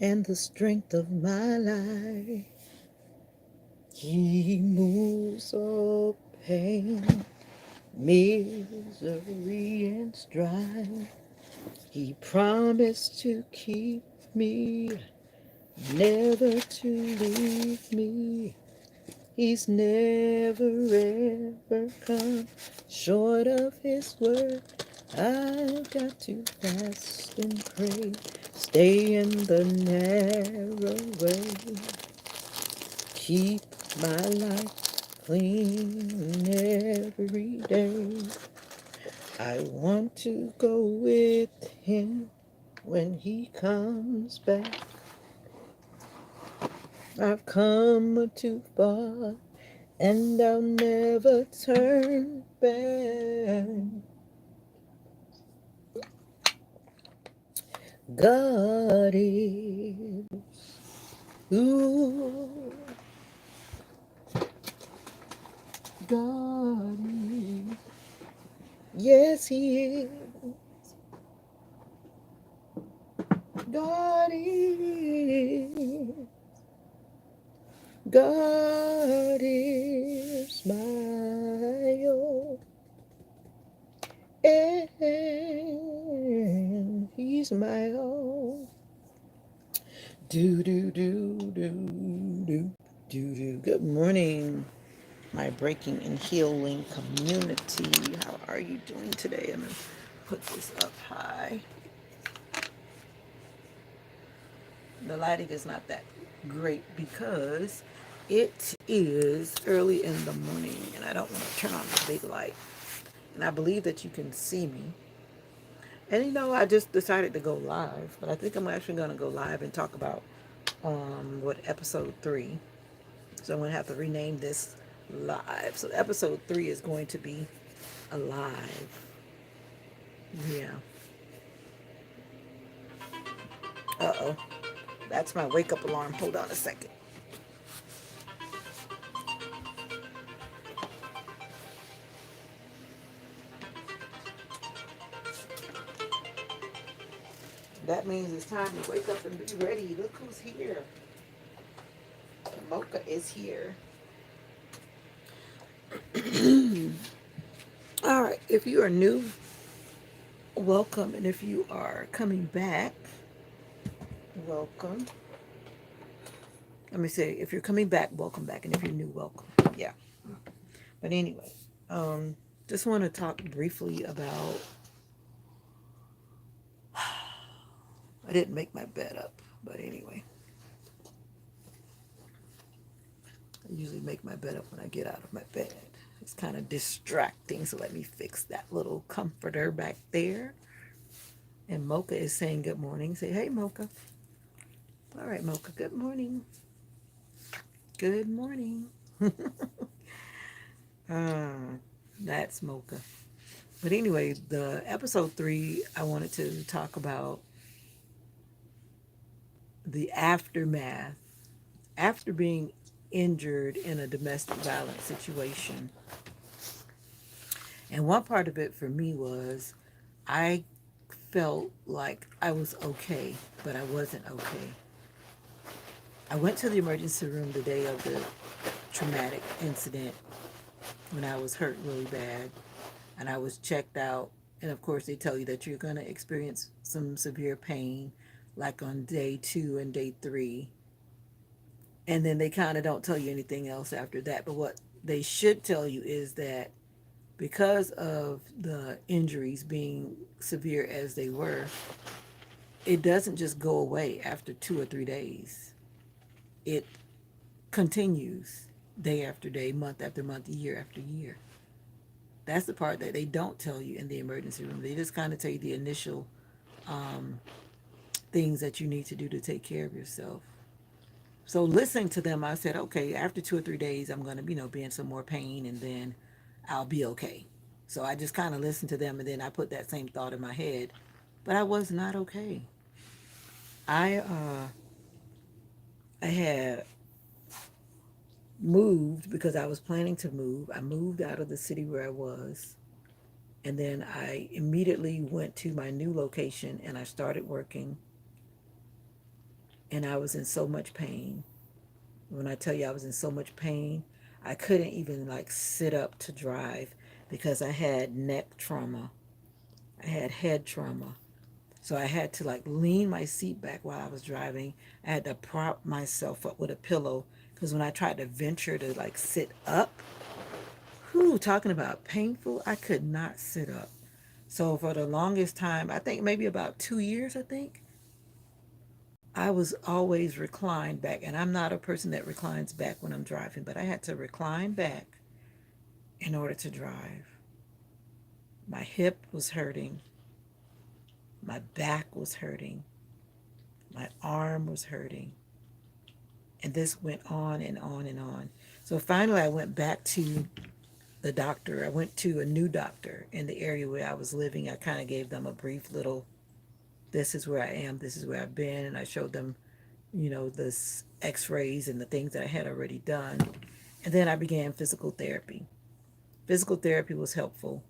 and the strength of my life. He moves all pain, misery, and strife. He promised to keep me, never to leave me. He's never ever come short of his word. I've got to fast and pray, stay in the narrow way, keep my life clean every day. I want to go with him when he comes back. I've come too far and I'll never turn back. God is, ooh, God is, yes He is, God is, God is my all, and He's my all. Do do do do do do do. Good morning, my breaking and healing community. How are you doing today? I'm gonna put this up high. The lighting is not that great because it is early in the morning and I don't want to turn on the big light. And I believe that you can see me. And I just decided to go live, but I think I'm actually going to go live and talk about what episode 3. So I'm going to have to rename this live. So episode 3 is going to be alive. Yeah. Uh-oh. That's my wake up alarm. Hold on a second. That means it's time to wake up and be ready. Look who's here. Mocha is here. All right. If you are new, welcome. And if you are coming back, welcome. Let me say, if you're coming back, welcome back. And if you're new, welcome. Yeah. But anyway, um, just want to talk briefly about. I didn't make my bed up, but anyway, I usually make my bed up when I get out of my bed. It's kind of distracting, so let me fix that little comforter back there. And Mocha is saying good morning. Say, hey, Mocha. All right, Mocha, good morning. Good morning. uh, that's Mocha. But anyway, the episode 3, I wanted to talk about the aftermath after being injured in a domestic violence situation. And one part of it for me was I felt like I was okay, but I wasn't okay. I went to the emergency room the day of the traumatic incident when I was hurt really bad, and I was checked out. And of course, they tell you that you're going to experience some severe pain, like on day 2 and day 3. And then they kind of don't tell you anything else after that. But what they should tell you is that because of the injuries being severe as they were, it doesn't just go away after 2 or 3 days. It continues day after day, month after month, year after year. That's the part that they don't tell you in the emergency room. They just kind of tell you the initial um, things that you need to do to take care of yourself. So listening to them, I said, okay, after 2 or 3 days, I'm going to, be in some more pain and then I'll be okay. So I just kind of listened to them and then I put that same thought in my head. But I was not okay. I had moved because I was planning to move. I moved out of the city where I was. And then I immediately went to my new location and I started working. and I was in so much pain. When I tell you I was in so much pain, I couldn't even like sit up to drive because I had neck trauma. I had head trauma. So I had to like lean my seat back while I was driving. I had to prop myself up with a pillow because when I tried to venture to like sit up, whoo, talking about painful, I could not sit up. So for the longest time, I think maybe about 2 years, I think, I was always reclined back. And I'm not a person that reclines back when I'm driving, but I had to recline back in order to drive. My hip was hurting. My back was hurting. My arm was hurting. And this went on and on and on. So finally, I went back to the doctor. I went to a new doctor in the area where I was living. I kind of gave them a brief little, this is where I am, this is where I've been. And I showed them, the x-rays and the things that I had already done. And then I began physical therapy. Physical therapy was helpful.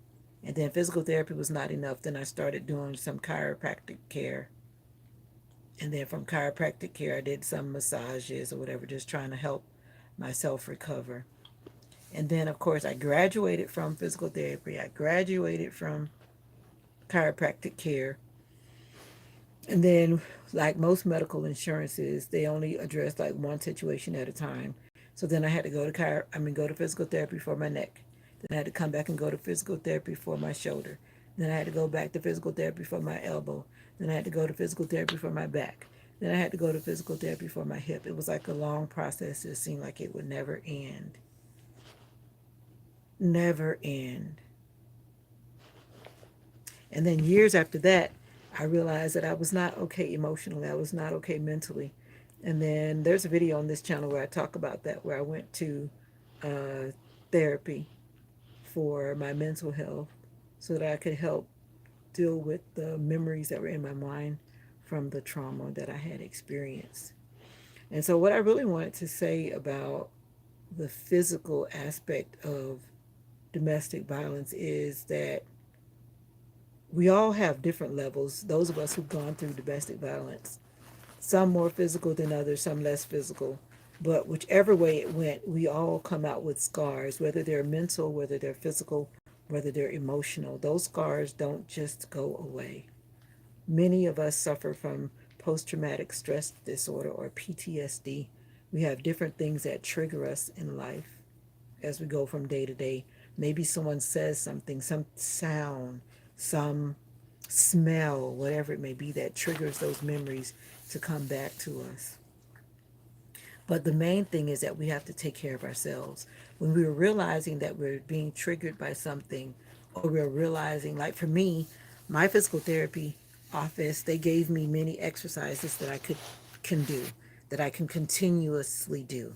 And then physical therapy was not enough. Then I started doing some chiropractic care. And then from chiropractic care, I did some massages or whatever, just trying to help myself recover. And then, of course, I graduated from physical therapy. I graduated from chiropractic care. And then, like most medical insurances, they only address like one situation at a time. So then I had to go to physical therapy for my neck. Then I had to come back and go to physical therapy for my shoulder. Then I had to go back to physical therapy for my elbow. Then I had to go to physical therapy for my back. Then I had to go to physical therapy for my hip. It was like a long process. It seemed like it would never end. Never end. And then years after that, I realized that I was not okay emotionally. I was not okay mentally. And then there's a video on this channel where I talk about that, where I went to uh, therapy for my mental health so that I could help deal with the memories that were in my mind from the trauma that I had experienced. And so, what I really wanted to say about the physical aspect of domestic violence is that we all have different levels. Those of us who've gone through domestic violence, some more physical than others, some less physical. But whichever way it went, we all come out with scars, whether they're mental, whether they're physical, whether they're emotional. Those scars don't just go away. Many of us suffer from post traumatic stress disorder or PTSD. We have different things that trigger us in life as we go from day to day. Maybe someone says something, some sound, some smell, whatever it may be, that triggers those memories to come back to us. But the main thing is that we have to take care of ourselves. When we're realizing that we're being triggered by something, or we're realizing, like for me, my physical therapy office, they gave me many exercises that I can do, that I can continuously do.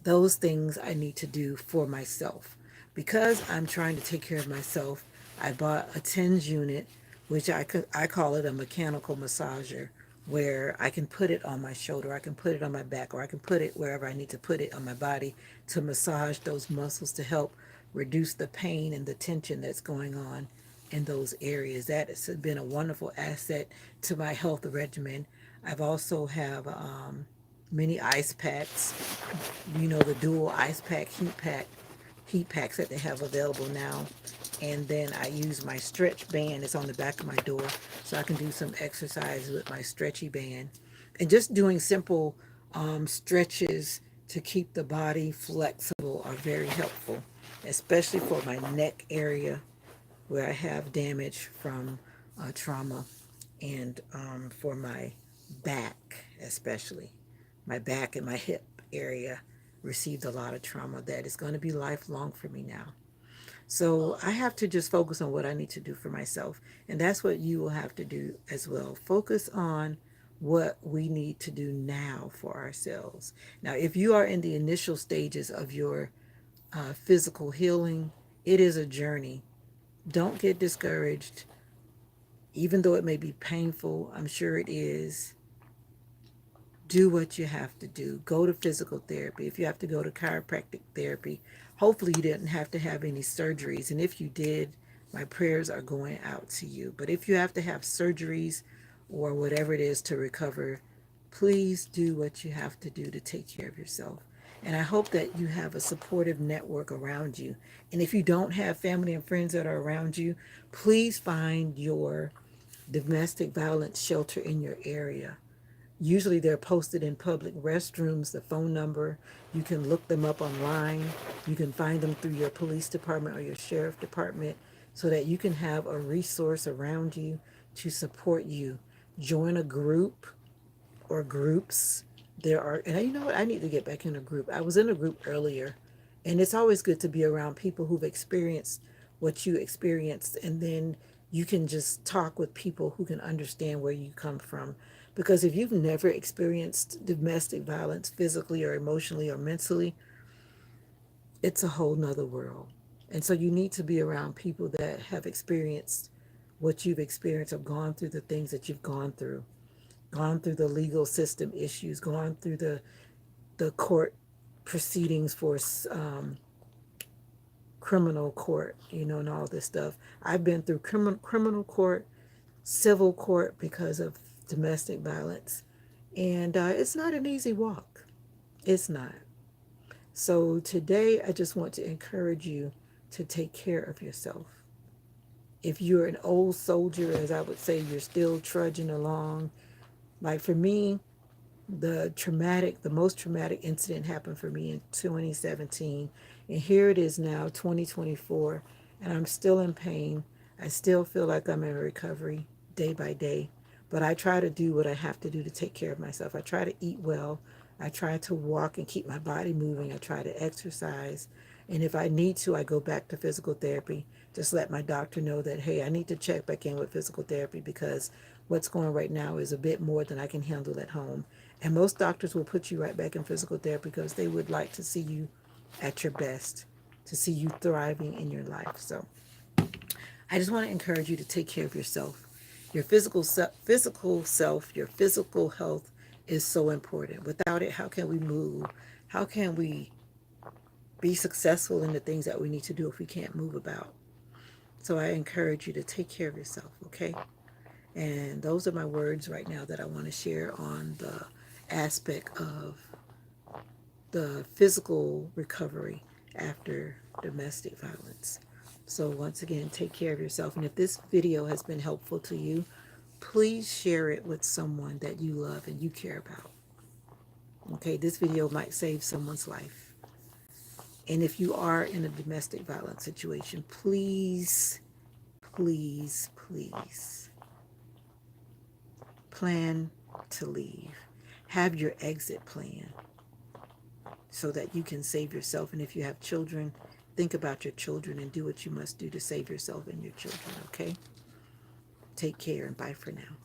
Those things I need to do for myself. Because I'm trying to take care of myself, I bought a TENS unit, which I call it a mechanical massager, where I can put it on my shoulder, I can put it on my back, or I can put it wherever I need to put it on my body to massage those muscles to help reduce the pain and the tension that's going on in those areas. That has been a wonderful asset to my health regimen. I've also have many ice packs, the dual ice pack, heat packs that they have available now. And then I use my stretch band. It's on the back of my door, so I can do some exercise with my stretchy band. And just doing simple stretches to keep the body flexible are very helpful, especially for my neck area where I have damage from trauma, and for my back, especially. My back and my hip area received a lot of trauma that is going to be lifelong for me now. So I have to just focus on what I need to do for myself. And that's what you will have to do as well. Focus on what we need to do now for ourselves. Now, if you are in the initial stages of your physical healing, it is a journey. Don't get discouraged, even though it may be painful. I'm sure it is. Do what you have to do. Go to physical therapy. If you have to go to chiropractic therapy, hopefully you didn't have to have any surgeries. And if you did, my prayers are going out to you. But if you have to have surgeries or whatever it is to recover, Please do what you have to do to take care of yourself. And I hope that you have a supportive network around you. And if you don't have family and friends that are around you, please find your domestic violence shelter in your area. Usually they're posted in public restrooms, the phone number. You can look them up online. You can find them through your police department or your sheriff department so that you can have a resource around you to support you. Join a group or groups. There are, and you know what? I need to get back in a group. I was in a group earlier, and it's always good to be around people who've experienced what you experienced, and then you can just talk with people who can understand where you come from. Because if you've never experienced domestic violence physically or emotionally or mentally, it's a whole nother world. And so you need to be around people that have experienced what you've experienced or gone through the things that you've gone through the legal system issues, gone through the court proceedings for criminal court, you know, and all this stuff. I've been through criminal court, civil court because of domestic violence, and it's not an easy walk. It's not. So today, I just want to encourage you to take care of yourself. If you're an old soldier, as I would say, you're still trudging along. Like for me, the most traumatic incident happened for me in 2017. And here it is now, 2024, and I'm still in pain. I still feel like I'm in recovery day by day. But I try to do what I have to do to take care of myself. I try to eat well. I try to walk and keep my body moving. I try to exercise. And if I need to, I go back to physical therapy. Just let my doctor know that, hey, I need to check back in with physical therapy because what's going right now is a bit more than I can handle at home. And most doctors will put you right back in physical therapy because they would like to see you at your best, to see you thriving in your life. So I just want to encourage you to take care of yourself. Your physical self, your physical health is so important. Without it, how can we move? How can we be successful in the things that we need to do if we can't move about? So I encourage you to take care of yourself, okay? And those are my words right now that I want to share on the aspect of the physical recovery after domestic violence. So once again, take care of yourself. And if this video has been helpful to you, please share it with someone that you love and you care about. Okay, this video might save someone's life. And if you are in a domestic violence situation, please, please, please plan to leave. Have your exit plan so that you can save yourself. And if you have children, think about your children and do what you must do to save yourself and your children, okay? Take care and bye for now.